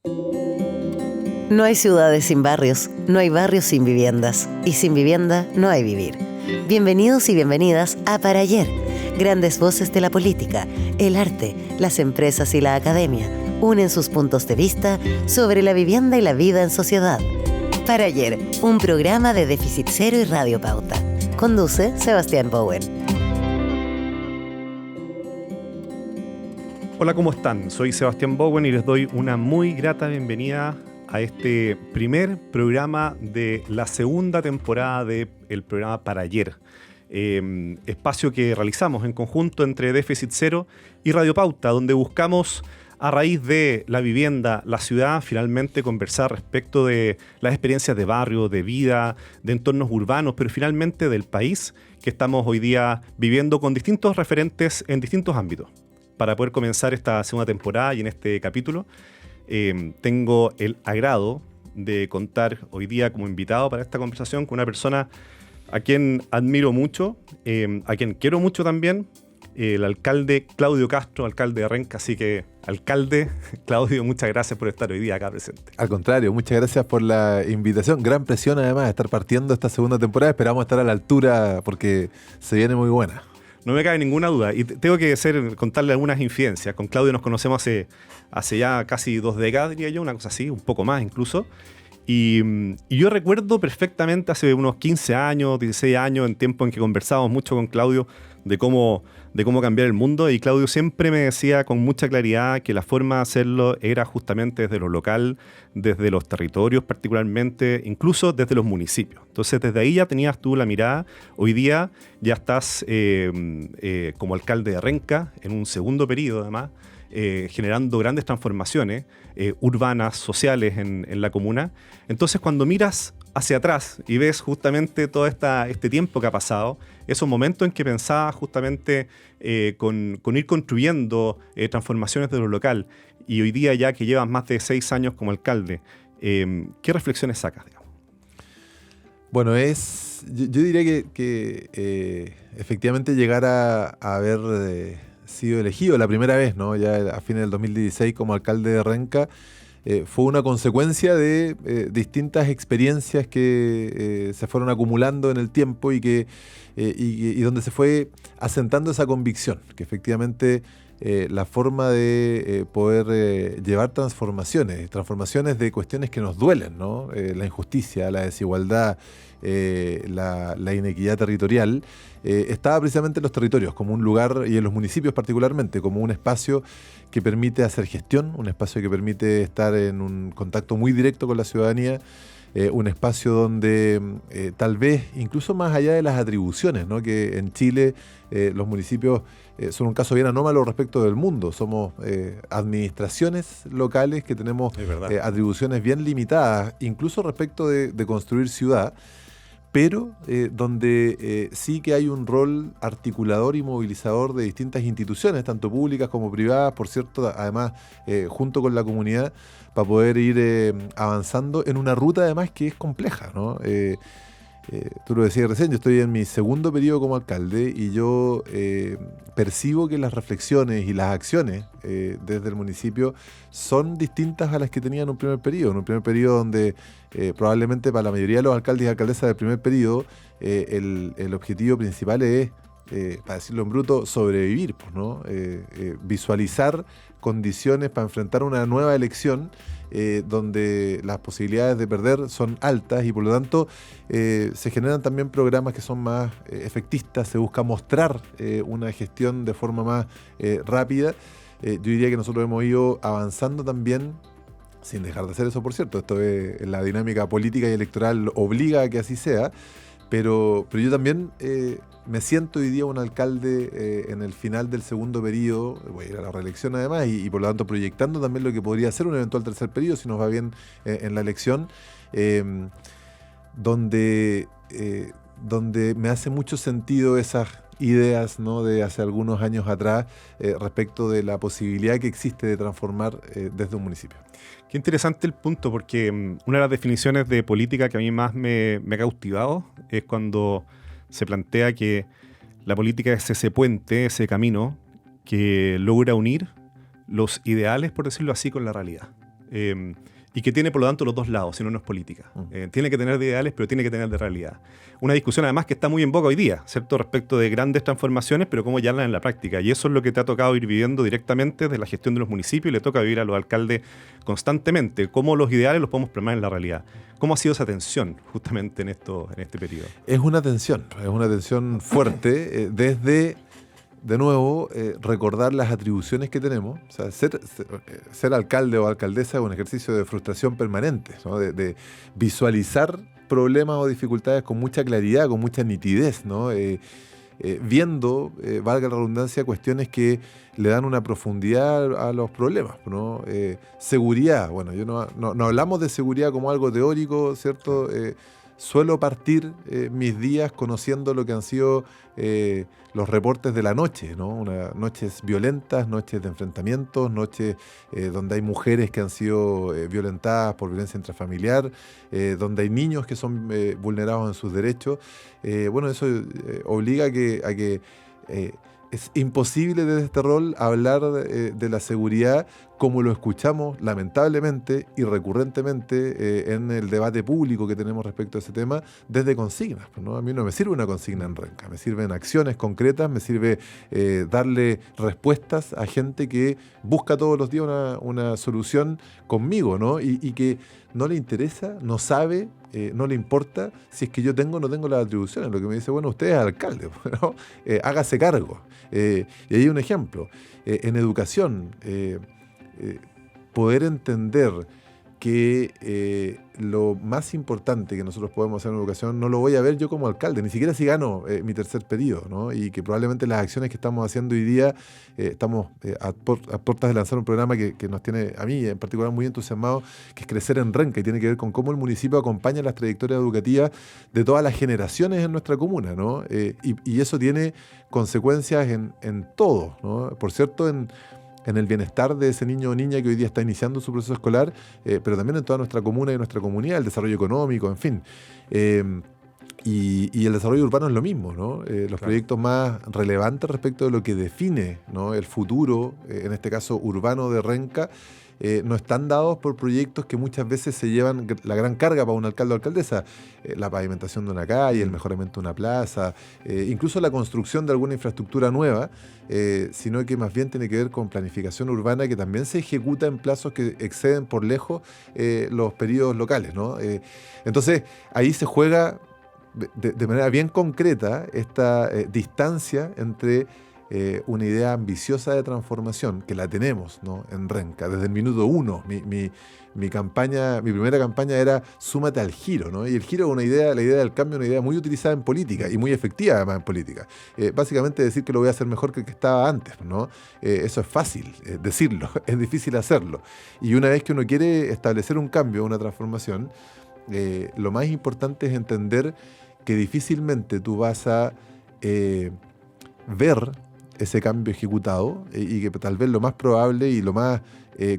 No hay ciudades sin barrios, no hay barrios sin viviendas, y sin vivienda no hay vivir. Bienvenidos y bienvenidas a Para Ayer. Grandes voces de la política, el arte, las empresas y la academia unen sus puntos de vista sobre la vivienda y la vida en sociedad. Para Ayer, un programa de Déficit Cero y Radio Pauta. Conduce Sebastián Bowen. Hola, ¿cómo están? Soy Sebastián Bowen y les doy una muy grata bienvenida a este primer programa de la segunda temporada del programa Para Ayer. Espacio que realizamos en conjunto entre Déficit Cero y Radio Pauta, donde buscamos, a raíz de la vivienda, la ciudad, finalmente conversar respecto de las experiencias de barrio, de vida, de entornos urbanos, pero finalmente del país que estamos hoy día viviendo con distintos referentes en distintos ámbitos. Para poder comenzar esta segunda temporada y en este capítulo, tengo el agrado de contar hoy día como invitado para esta conversación con una persona a quien admiro mucho, a quien quiero mucho también, el alcalde Claudio Castro, alcalde de Renca. Así que, alcalde Claudio, muchas gracias por estar hoy día acá presente. Al contrario, muchas gracias por la invitación. Gran presión además de estar partiendo esta segunda temporada. Esperamos estar a la altura porque se viene muy buena. No me cabe ninguna duda. Y tengo que contarle algunas infidencias. Con Claudio nos conocemos hace ya casi 2 décadas, diría yo, una cosa así, un poco más incluso. Y yo recuerdo perfectamente hace unos 15 años, 16 años, en tiempo en que conversábamos mucho con Claudio de cómo cambiar el mundo. Y Claudio siempre me decía con mucha claridad que la forma de hacerlo era justamente desde lo local, desde los territorios particularmente, incluso desde los municipios. Entonces desde ahí ya tenías tú la mirada. Hoy día ya estás como alcalde de Renca, en un segundo periodo además, generando grandes transformaciones urbanas, sociales en la comuna. Entonces cuando miras hacia atrás y ves justamente todo este tiempo que ha pasado, esos momentos en que pensabas justamente con ir construyendo transformaciones de lo local, y hoy día ya que llevas más de 6 años como alcalde, ¿qué reflexiones sacas, digamos? Bueno, yo diría que efectivamente llegar a haber sido elegido la primera vez, ¿no? Ya a fines del 2016 como alcalde de Renca, fue una consecuencia de distintas experiencias que se fueron acumulando en el tiempo y donde se fue asentando esa convicción, que efectivamente la forma de poder llevar transformaciones de cuestiones que nos duelen, ¿no? La injusticia, la desigualdad, la inequidad territorial, estaba precisamente en los territorios, como un lugar, y en los municipios particularmente, como un espacio que permite hacer gestión, un espacio que permite estar en un contacto muy directo con la ciudadanía, un espacio donde tal vez, incluso más allá de las atribuciones, ¿no? Que en Chile los municipios son un caso bien anómalo respecto del mundo. Somos administraciones locales que tenemos atribuciones bien limitadas, incluso respecto de construir ciudad, pero donde sí que hay un rol articulador y movilizador de distintas instituciones, tanto públicas como privadas, por cierto, además junto con la comunidad, para poder ir avanzando en una ruta además que es compleja, ¿no? Tú lo decías recién, yo estoy en mi segundo periodo como alcalde y yo percibo que las reflexiones y las acciones desde el municipio son distintas a las que tenía en un primer periodo. En un primer periodo donde probablemente para la mayoría de los alcaldes y alcaldesas del primer periodo el objetivo principal es, para decirlo en bruto, sobrevivir, pues, ¿no? Visualizar condiciones para enfrentar una nueva elección donde las posibilidades de perder son altas y por lo tanto se generan también programas que son más efectistas, se busca mostrar una gestión de forma más rápida. Yo diría que nosotros hemos ido avanzando también, sin dejar de hacer eso, por cierto, esto es la dinámica política y electoral obliga a que así sea, pero yo también me siento hoy día un alcalde en el final del segundo periodo, voy a ir a la reelección además, y por lo tanto proyectando también lo que podría ser un eventual tercer periodo si nos va bien en la elección, donde me hace mucho sentido esas ideas, ¿no?, de hace algunos años atrás respecto de la posibilidad que existe de transformar desde un municipio. Qué interesante el punto, porque una de las definiciones de política que a mí más me ha cautivado es cuando se plantea que la política es ese puente, ese camino que logra unir los ideales, por decirlo así, con la realidad. y que tiene por lo tanto los dos lados, si no, no es política. Tiene que tener de ideales, pero tiene que tener de realidad. Una discusión además que está muy en boga hoy día, ¿cierto? Respecto de grandes transformaciones, pero cómo llevarlas en la práctica. Y eso es lo que te ha tocado ir viviendo directamente desde la gestión de los municipios y le toca vivir a los alcaldes constantemente. Cómo los ideales los podemos plasmar en la realidad. ¿Cómo ha sido esa tensión justamente en este periodo? Es una tensión fuerte desde... De nuevo, recordar las atribuciones que tenemos. O sea, ser alcalde o alcaldesa es un ejercicio de frustración permanente, ¿no? De visualizar problemas o dificultades con mucha claridad, con mucha nitidez, ¿no? Viendo, valga la redundancia, cuestiones que le dan una profundidad a los problemas, ¿no? Seguridad, bueno, no hablamos de seguridad como algo teórico, ¿cierto? Suelo partir mis días conociendo lo que han sido los reportes de la noche, ¿no? Noches violentas, noches de enfrentamientos, noches donde hay mujeres que han sido violentadas por violencia intrafamiliar, donde hay niños que son vulnerados en sus derechos. Bueno, eso obliga a que es imposible desde este rol hablar de la seguridad como lo escuchamos lamentablemente y recurrentemente en el debate público que tenemos respecto a ese tema desde consignas, ¿no? A mí no me sirve una consigna en Renca, me sirven acciones concretas, me sirve darle respuestas a gente que busca todos los días una solución conmigo, ¿no? Y que no le interesa, no sabe, no le importa si es que yo tengo o no tengo las atribuciones. Lo que me dice, bueno, usted es alcalde, ¿no? Hágase cargo. Y ahí hay un ejemplo. En educación, poder entender que lo más importante que nosotros podemos hacer en educación no lo voy a ver yo como alcalde, ni siquiera si gano mi tercer periodo, ¿no? Y que probablemente las acciones que estamos haciendo hoy día, estamos a puertas de lanzar un programa que nos tiene, a mí en particular, muy entusiasmado, que es Crecer en Renca, y tiene que ver con cómo el municipio acompaña las trayectorias educativas de todas las generaciones en nuestra comuna, ¿no? Y eso tiene consecuencias en todo, ¿no? Por cierto, en el bienestar de ese niño o niña que hoy día está iniciando su proceso escolar, pero también en toda nuestra comuna y nuestra comunidad, el desarrollo económico, en fin. Y el desarrollo urbano es lo mismo, ¿no? Los proyectos más relevantes respecto de lo que define, ¿no?, el futuro, en este caso urbano de Renca, no están dados por proyectos que muchas veces se llevan la gran carga para un alcalde o alcaldesa. La pavimentación de una calle, el mejoramiento de una plaza, incluso la construcción de alguna infraestructura nueva, sino que más bien tiene que ver con planificación urbana que también se ejecuta en plazos que exceden por lejos los periodos locales, ¿no? Entonces, ahí se juega de manera bien concreta esta distancia entre una idea ambiciosa de transformación, que la tenemos, ¿no?, en Renca, desde el minuto uno. Mi primera campaña era súmate al giro, ¿no? Y el giro es la idea del cambio, una idea muy utilizada en política y muy efectiva además en política. Básicamente decir que lo voy a hacer mejor que el que estaba antes, ¿no? Eso es fácil decirlo, es difícil hacerlo. Y una vez que uno quiere establecer un cambio, una transformación, lo más importante es entender que difícilmente tú vas a ver ese cambio ejecutado y que tal vez lo más probable y lo más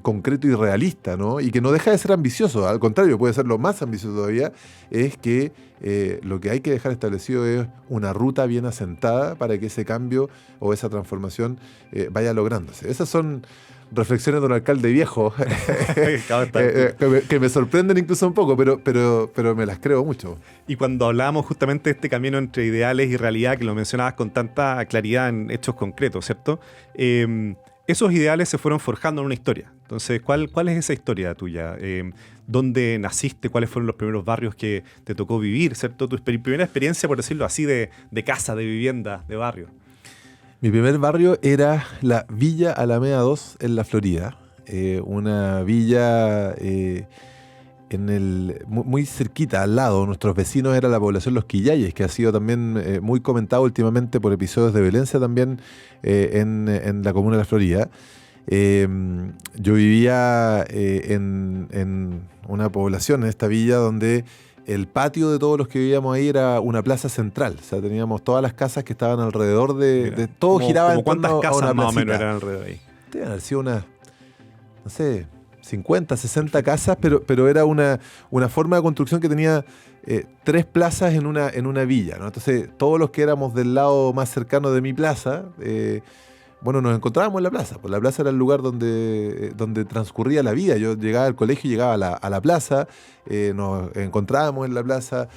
concreto y realista, ¿no?, y que no deja de ser ambicioso, al contrario, puede ser lo más ambicioso todavía, es que lo que hay que dejar establecido es una ruta bien asentada para que ese cambio o esa transformación vaya lográndose. Esas son reflexiones de un alcalde viejo que me sorprenden incluso un poco, pero me las creo mucho. Y cuando hablábamos justamente de este camino entre ideales y realidad, que lo mencionabas con tanta claridad en hechos concretos, ¿cierto? Esos ideales se fueron forjando en una historia. Entonces, ¿cuál es esa historia tuya? ¿Dónde naciste? ¿Cuáles fueron los primeros barrios que te tocó vivir, ¿cierto? Tu primera experiencia, por decirlo así, de casa, de vivienda, de barrio. Mi primer barrio era la Villa Alameda 2 en La Florida, una villa muy cerquita, al lado. Nuestros vecinos era la población Los Quillayes, que ha sido también muy comentado últimamente por episodios de violencia también en la comuna de La Florida. Yo vivía en una población, en esta villa, donde el patio de todos los que vivíamos ahí era una plaza central. O sea, teníamos todas las casas que estaban alrededor de todo giraba en torno a una placita. ¿Cuántas casas más o menos eran alrededor de ahí? Deben haber sido unas, no sé, 50, 60 casas, pero era una forma de construcción que tenía 3 plazas en una villa, ¿no? Entonces, todos los que éramos del lado más cercano de mi plaza, bueno, nos encontrábamos en la plaza. Pues la plaza era el lugar donde transcurría la vida. Yo llegaba al colegio y llegaba a la plaza, nos encontrábamos en la plaza,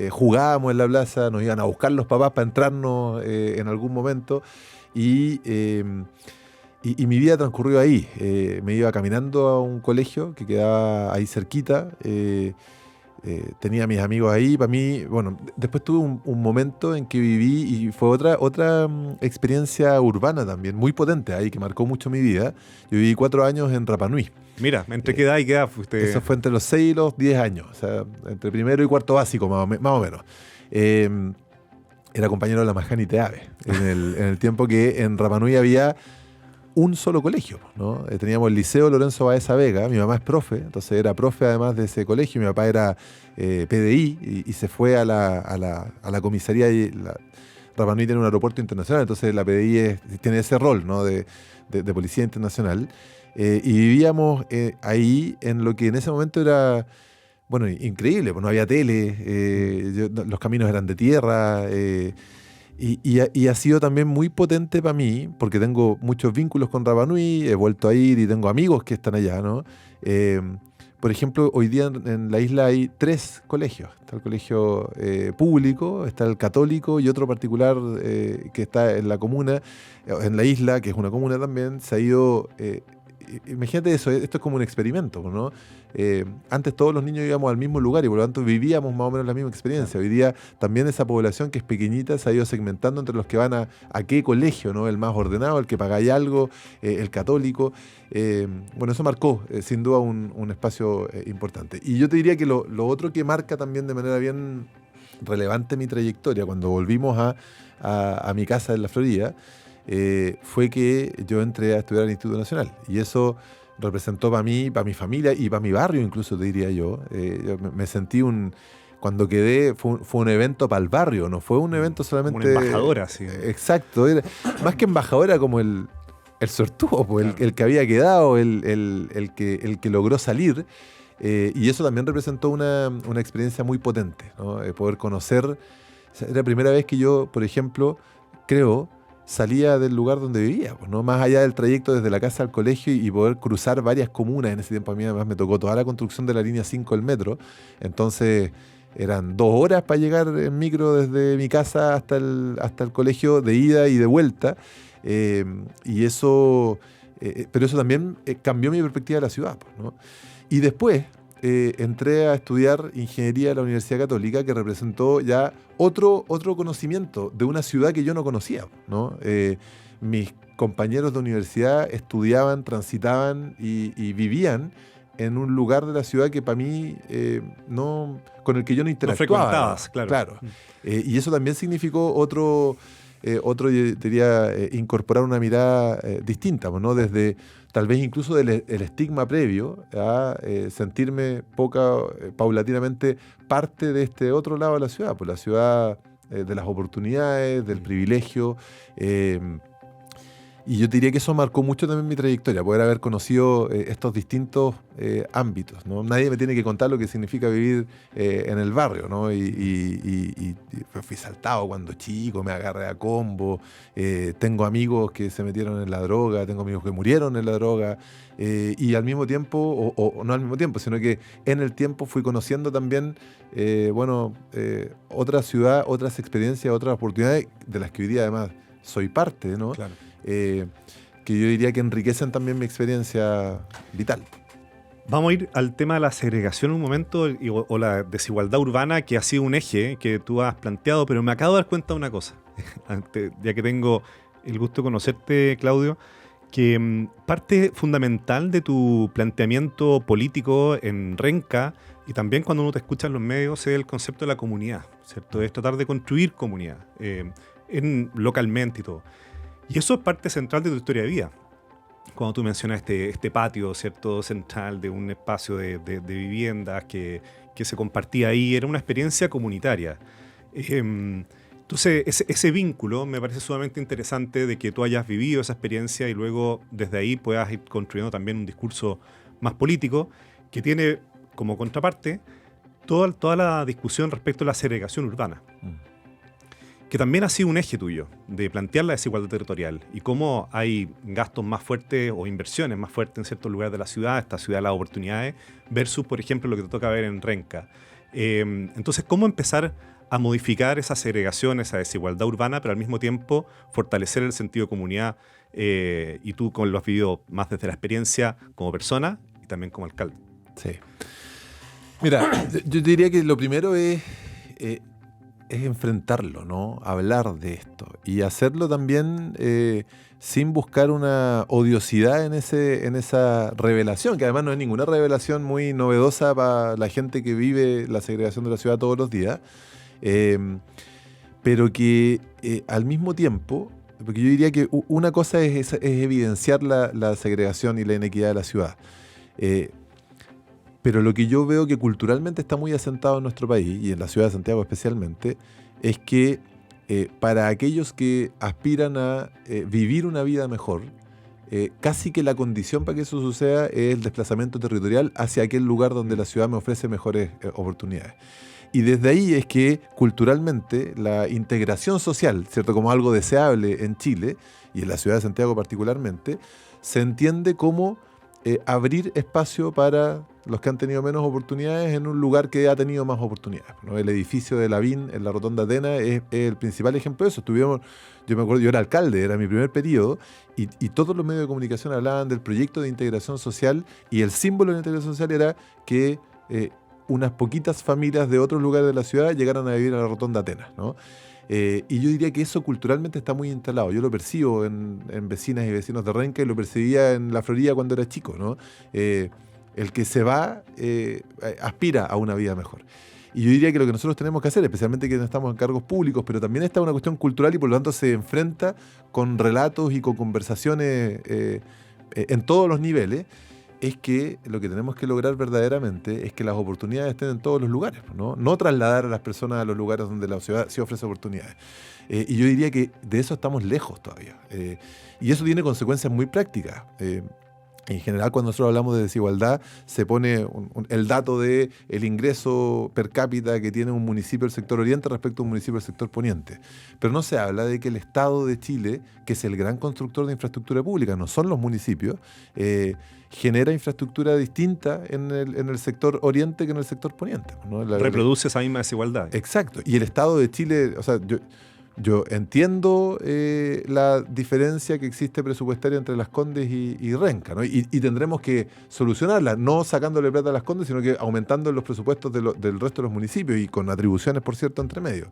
jugábamos en la plaza, nos iban a buscar los papás para entrarnos en algún momento. Y mi vida transcurrió ahí. Me iba caminando a un colegio que quedaba ahí cerquita. Tenía a mis amigos ahí. Para mí, bueno, después tuve un momento en que viví y fue otra experiencia urbana también, muy potente ahí, que marcó mucho mi vida. Yo viví 4 años en Rapa Nui. Mira, ¿entre qué edad y qué edad fuiste? Eso fue entre los 6 y los 10 años, o sea, entre primero y cuarto básico, más o menos. Era compañero de la Majani Teave, en el tiempo que en Rapa Nui había un solo colegio, ¿no? Teníamos el Liceo Lorenzo Baeza Vega, mi mamá es profe, entonces era profe además de ese colegio, mi papá era PDI y se fue a la comisaría. Rapa Nui tiene un aeropuerto internacional, entonces la PDI tiene ese rol, ¿no? de policía internacional, y vivíamos ahí en lo que en ese momento era, bueno, increíble, pues no había tele, los caminos eran de tierra. Y ha sido también muy potente para mí, porque tengo muchos vínculos con Rapa Nui, he vuelto a ir y tengo amigos que están allá, ¿no? Por ejemplo, hoy día en la isla hay 3 colegios. Está el colegio público, está el católico y otro particular que está en la comuna, en la isla, que es una comuna también. Se ha ido... imagínate eso, esto es como un experimento, ¿no? Antes todos los niños íbamos al mismo lugar y por lo tanto vivíamos más o menos la misma experiencia. Hoy día también esa población que es pequeñita se ha ido segmentando entre los que van a qué colegio, ¿no? El más ordenado, el que pagáis algo, el católico. Bueno, eso marcó sin duda un espacio importante. Y yo te diría que lo otro que marca también de manera bien relevante mi trayectoria, cuando volvimos a mi casa en la Florida, fue que yo entré a estudiar al Instituto Nacional. Y eso representó para mí, para mi familia y para mi barrio incluso, te diría yo. Yo me sentí cuando quedé, fue un evento para el barrio, no fue un evento solamente... Una embajadora, sí. Exacto. Más que embajadora, como el sortudo, pues, claro. el que había quedado, el que logró salir. Y eso también representó una experiencia muy potente, ¿no? Poder conocer... O sea, era la primera vez que yo, por ejemplo, creo... salía del lugar donde vivía, pues, ¿no? Más allá del trayecto desde la casa al colegio y poder cruzar varias comunas. En ese tiempo a mí además me tocó toda la construcción de la línea 5 del metro, entonces eran 2 horas para llegar en micro desde mi casa hasta el colegio, de ida y de vuelta, y eso, pero eso también cambió mi perspectiva de la ciudad, pues, ¿no? Y después entré a estudiar ingeniería en la Universidad Católica, que representó ya otro conocimiento de una ciudad que yo no conocía, ¿no? Mis compañeros de universidad estudiaban, transitaban y vivían en un lugar de la ciudad que para mí con el que yo no interactuaba. No frecuentabas, claro. Y eso también significó otro, yo diría, incorporar una mirada distinta, ¿no? Desde tal vez incluso el estigma previo a sentirme paulatinamente parte de este otro lado de la ciudad, pues la ciudad de las oportunidades, del privilegio. Y yo diría que eso marcó mucho también mi trayectoria, poder haber conocido estos distintos ámbitos, ¿no? Nadie me tiene que contar lo que significa vivir en el barrio, ¿no? Y fui saltado cuando chico, me agarré a combo, tengo amigos que se metieron en la droga, tengo amigos que murieron en la droga, y al mismo tiempo, o no al mismo tiempo, sino que en el tiempo fui conociendo también, otra ciudad, otras experiencias, otras oportunidades, de las que hoy día además soy parte, ¿no? Claro. Que yo diría que enriquecen también mi experiencia vital. Vamos a ir al tema de la segregación un momento o la desigualdad urbana, que ha sido un eje que tú has planteado, pero me acabo de dar cuenta de una cosa, ya que tengo el gusto de conocerte, Claudio, que parte fundamental de tu planteamiento político en Renca y también cuando uno te escucha en los medios es el concepto de la comunidad, ¿cierto? Es tratar de construir comunidad localmente y todo. Y eso es parte central de tu historia de vida. Cuando tú mencionas este patio, ¿cierto?, central de un espacio de viviendas que se compartía ahí, era una experiencia comunitaria. Entonces, ese vínculo me parece sumamente interesante de que tú hayas vivido esa experiencia y luego desde ahí puedas ir construyendo también un discurso más político que tiene como contraparte toda la discusión respecto a la segregación urbana. que también ha sido un eje tuyo de plantear la desigualdad territorial y cómo hay gastos más fuertes o inversiones más fuertes en ciertos lugares de la ciudad, esta ciudad de las oportunidades, versus, por ejemplo, lo que te toca ver en Renca. Entonces, ¿cómo empezar a modificar esa segregación, esa desigualdad urbana, pero al mismo tiempo fortalecer el sentido de comunidad? Y tú, ¿cómo lo has vivido más desde la experiencia como persona y también como alcalde? Sí. Mira, yo diría que lo primero es enfrentarlo, ¿no? Hablar de esto y hacerlo también sin buscar una odiosidad en esa revelación, que además no es ninguna revelación muy novedosa para la gente que vive la segregación de la ciudad todos los días, pero que al mismo tiempo, porque yo diría que una cosa es evidenciar la segregación y la inequidad de la ciudad, pero lo que yo veo que culturalmente está muy asentado en nuestro país, y en la ciudad de Santiago especialmente, es que para aquellos que aspiran a vivir una vida mejor, casi que la condición para que eso suceda es el desplazamiento territorial hacia aquel lugar donde la ciudad me ofrece mejores oportunidades. Y desde ahí es que culturalmente la integración social, ¿cierto?, como algo deseable en Chile, y en la ciudad de Santiago particularmente, se entiende como abrir espacio para los que han tenido menos oportunidades en un lugar que ha tenido más oportunidades, ¿no? El edificio de Lavín en la Rotonda Atenas es el principal ejemplo de eso. Yo me acuerdo, yo era alcalde, era mi primer periodo, y todos los medios de comunicación hablaban del proyecto de integración social, y el símbolo de la integración social era que unas poquitas familias de otros lugares de la ciudad llegaran a vivir a la Rotonda Atenas, ¿no? Y yo diría que eso culturalmente está muy instalado. Yo lo percibo en vecinas y vecinos de Renca, y lo percibía en la Florida cuando era chico, ¿no? El que se va aspira a una vida mejor. Y yo diría que lo que nosotros tenemos que hacer, especialmente que no estamos en cargos públicos, pero también está una cuestión cultural y por lo tanto se enfrenta con relatos y con conversaciones en todos los niveles, es que lo que tenemos que lograr verdaderamente es que las oportunidades estén en todos los lugares, ¿no? No trasladar a las personas a los lugares donde la ciudad sí ofrece oportunidades. Y yo diría que de eso estamos lejos todavía. Y eso tiene consecuencias muy prácticas. En general, cuando nosotros hablamos de desigualdad, se pone el dato de el ingreso per cápita que tiene un municipio del sector oriente respecto a un municipio del sector poniente. Pero no se habla de que el Estado de Chile, que es el gran constructor de infraestructura pública, no son los municipios, genera infraestructura distinta en el sector oriente que en el sector poniente, ¿no? Reproduce esa misma desigualdad. Exacto. Y el Estado de Chile, o sea, yo entiendo la diferencia que existe presupuestaria entre Las Condes y Renca, ¿no? Y tendremos que solucionarla, no sacándole plata a Las Condes, sino que aumentando los presupuestos del resto de los municipios y con atribuciones, por cierto, entre medio.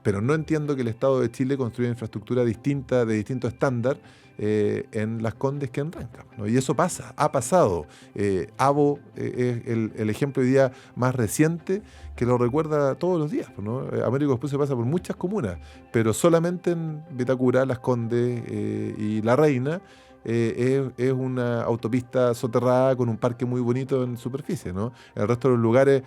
Pero no entiendo que el Estado de Chile construya infraestructura distinta, de distinto estándar, en Las Condes que en Renca, ¿no? Y eso ha pasado. Abo es el ejemplo hoy día más reciente que lo recuerda todos los días, ¿no? Américo Vespucio pasa por muchas comunas, pero solamente en Vitacura, Las Condes y La Reina es una autopista soterrada con un parque muy bonito en superficie, ¿no? El resto de los lugares,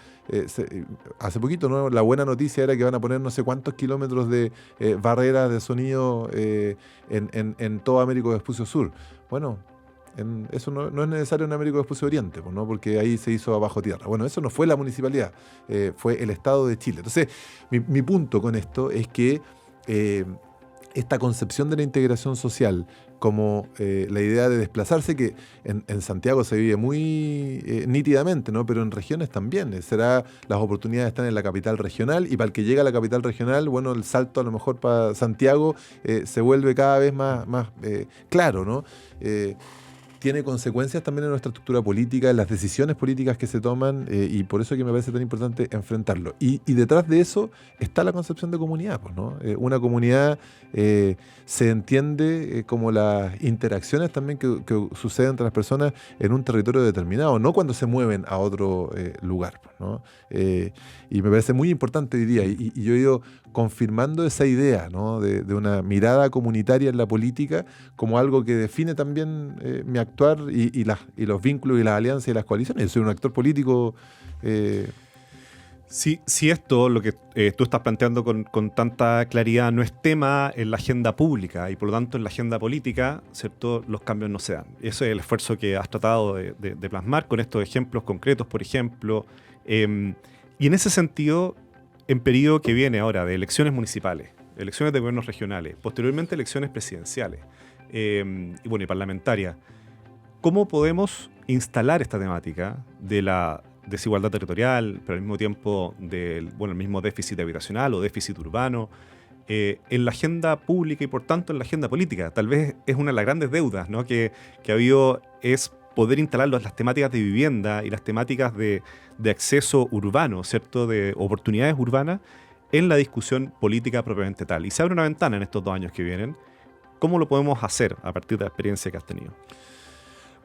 hace poquito, ¿no?, la buena noticia era que van a poner no sé cuántos kilómetros de barreras de sonido en todo Américo Vespucio Sur. Bueno, eso no es necesario en Américo Vespucio Oriente, ¿no?, porque ahí se hizo abajo tierra. Bueno, eso no fue la municipalidad, fue el Estado de Chile. Entonces, mi punto con esto es que esta concepción de la integración social como la idea de desplazarse, que en Santiago se vive muy nítidamente, ¿no?, pero en regiones también. Las oportunidades están en la capital regional, y para el que llega a la capital regional, bueno, el salto a lo mejor para Santiago se vuelve cada vez más claro, ¿no? Tiene consecuencias también en nuestra estructura política, en las decisiones políticas que se toman, y por eso es que me parece tan importante enfrentarlo. Y detrás de eso está la concepción de comunidad, pues, ¿no? Una comunidad se entiende como las interacciones también que suceden entre las personas en un territorio determinado, no cuando se mueven a otro lugar, pues, ¿no? Y me parece muy importante hoy día, y yo he ido confirmando esa idea, ¿no?, de una mirada comunitaria en la política como algo que define también mi actuar y los vínculos y las alianzas y las coaliciones. Yo soy un actor político. Si esto, lo que tú estás planteando con tanta claridad, no es tema en la agenda pública y por lo tanto en la agenda política, ¿cierto?, los cambios no se dan. Ese es el esfuerzo que has tratado de plasmar con estos ejemplos concretos, por ejemplo. Y en ese sentido, en periodo que viene ahora de elecciones municipales, elecciones de gobiernos regionales, posteriormente elecciones presidenciales y parlamentarias, ¿cómo podemos instalar esta temática de la desigualdad territorial, pero al mismo tiempo del el mismo déficit habitacional o déficit urbano, en la agenda pública y por tanto en la agenda política? Tal vez es una de las grandes deudas, ¿no?, que ha habido, es poder instalar las temáticas de vivienda y las temáticas de acceso urbano, ¿cierto?, de oportunidades urbanas en la discusión política propiamente tal. Y se abre una ventana en estos 2 años que vienen. ¿Cómo lo podemos hacer a partir de la experiencia que has tenido?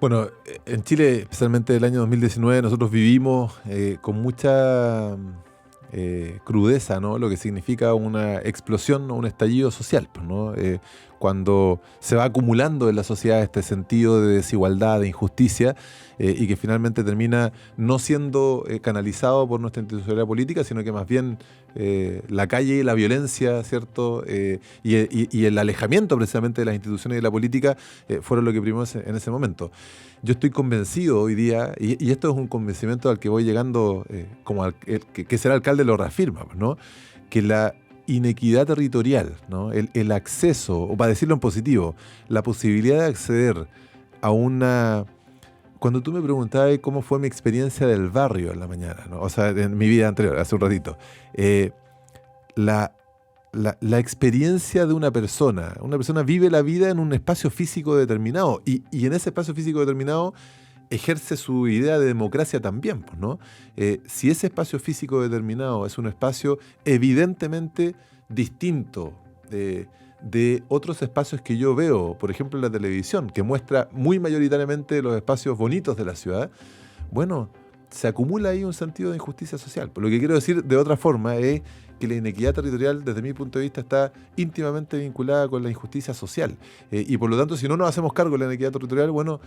Bueno, en Chile, especialmente el año 2019, nosotros vivimos con mucha crudeza, ¿no?, lo que significa una explosión o un estallido social, pues, ¿no? Cuando se va acumulando en la sociedad este sentido de desigualdad, de injusticia, y que finalmente termina no siendo canalizado por nuestra institucionalidad política, sino que más bien la calle y la violencia, ¿cierto? Y el alejamiento precisamente de las instituciones y de la política fueron lo que primó en ese momento. Yo estoy convencido hoy día, y esto es un convencimiento al que voy llegando, que será alcalde lo reafirma, ¿no?, que la inequidad territorial, ¿no?, el acceso, o para decirlo en positivo, la posibilidad de acceder a una... Cuando tú me preguntabas cómo fue mi experiencia del barrio en la mañana, ¿no?, o sea, en mi vida anterior, hace un ratito, la experiencia de una persona vive la vida en un espacio físico determinado y en ese espacio físico determinado ejerce su idea de democracia también, pues, ¿no? Si ese espacio físico determinado es un espacio evidentemente distinto de otros espacios que yo veo, por ejemplo en la televisión, que muestra muy mayoritariamente los espacios bonitos de la ciudad, bueno, se acumula ahí un sentido de injusticia social. Lo que quiero decir de otra forma es que la inequidad territorial, desde mi punto de vista, está íntimamente vinculada con la injusticia social. Y por lo tanto, si no nos hacemos cargo de la inequidad territorial, bueno,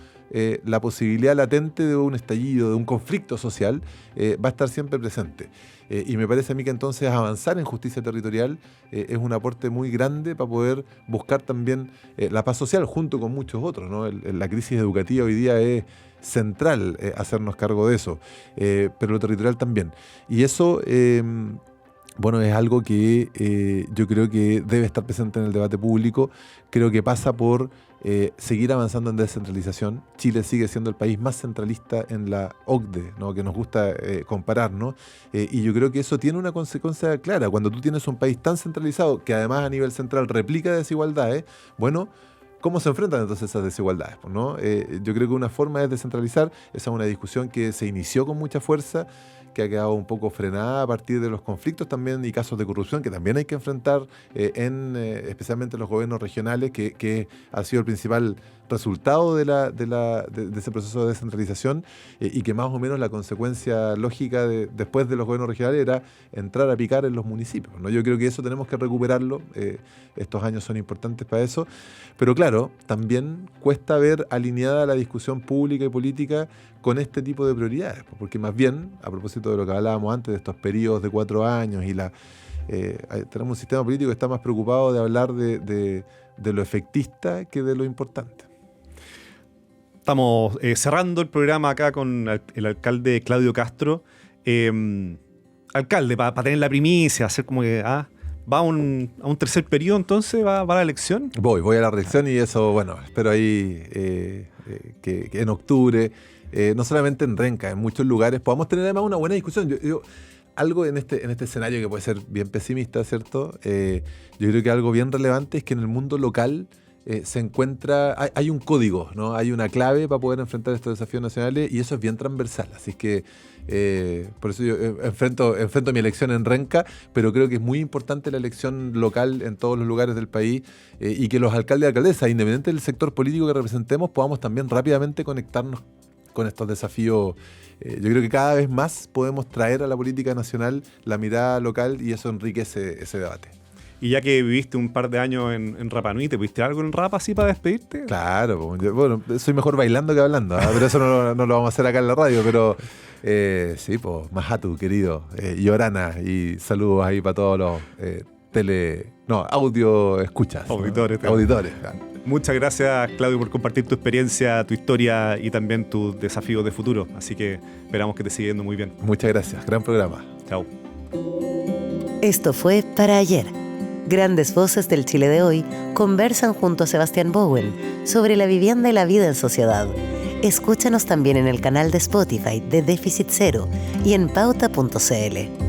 la posibilidad latente de un estallido, de un conflicto social, va a estar siempre presente. Y me parece a mí que entonces avanzar en justicia territorial es un aporte muy grande para poder buscar también la paz social junto con muchos otros, ¿no? La crisis educativa hoy día es central hacernos cargo de eso, pero lo territorial también. Y eso... bueno, es algo que yo creo que debe estar presente en el debate público. Creo que pasa por seguir avanzando en descentralización. Chile sigue siendo el país más centralista en la OCDE, ¿no?, que nos gusta comparar, ¿no? Y yo creo que eso tiene una consecuencia clara. Cuando tú tienes un país tan centralizado, que además a nivel central replica desigualdades, bueno, ¿cómo se enfrentan entonces esas desigualdades, ¿no? Yo creo que una forma es descentralizar. Esa es una discusión que se inició con mucha fuerza, que ha quedado un poco frenada a partir de los conflictos también y casos de corrupción que también hay que enfrentar especialmente en los gobiernos regionales, que ha sido el principal resultado de ese proceso de descentralización, y que más o menos la consecuencia lógica después de los gobiernos regionales era entrar a picar en los municipios, ¿no? Yo creo que eso tenemos que recuperarlo. Estos años son importantes para eso, pero claro, también cuesta ver alineada la discusión pública y política con este tipo de prioridades, porque más bien, a propósito de lo que hablábamos antes de estos periodos de 4 años y tenemos un sistema político que está más preocupado de hablar de lo efectista que de lo importante. Estamos cerrando el programa acá con el alcalde Claudio Castro. Alcalde, para tener la primicia, hacer como que va a un tercer periodo, entonces va a la elección. Voy a la elección y eso, bueno, espero ahí que en octubre, no solamente en Renca, en muchos lugares, podamos tener además una buena discusión. Yo algo en este escenario que puede ser bien pesimista, ¿cierto? Yo creo que algo bien relevante es que en el mundo local se encuentra, hay un código, ¿no? Hay una clave para poder enfrentar estos desafíos nacionales, y eso es bien transversal. Así que por eso yo enfrento mi elección en Renca, pero creo que es muy importante la elección local en todos los lugares del país, y que los alcaldes y alcaldesas, independiente del sector político que representemos, podamos también rápidamente conectarnos con estos desafíos. Yo creo que cada vez más podemos traer a la política nacional la mirada local, y eso enriquece ese debate. Y ya que viviste un par de años en Rapa Nui, ¿te viste algo en Rapa así para despedirte? Claro, bueno, soy mejor bailando que hablando, pero eso no lo vamos a hacer acá en la radio, pero sí, pues, Majatu, querido, y Orana, y saludos ahí para todos los audio escuchas. Auditores. ¿no? Auditores, claro. Muchas gracias, Claudio, por compartir tu experiencia, tu historia y también tus desafíos de futuro. Así que esperamos que te siga yendo muy bien. Muchas gracias, gran programa. Chao. Esto fue Para Ayer. Grandes voces del Chile de hoy conversan junto a Sebastián Bowen sobre la vivienda y la vida en sociedad. Escúchanos también en el canal de Spotify de Déficit Cero y en pauta.cl.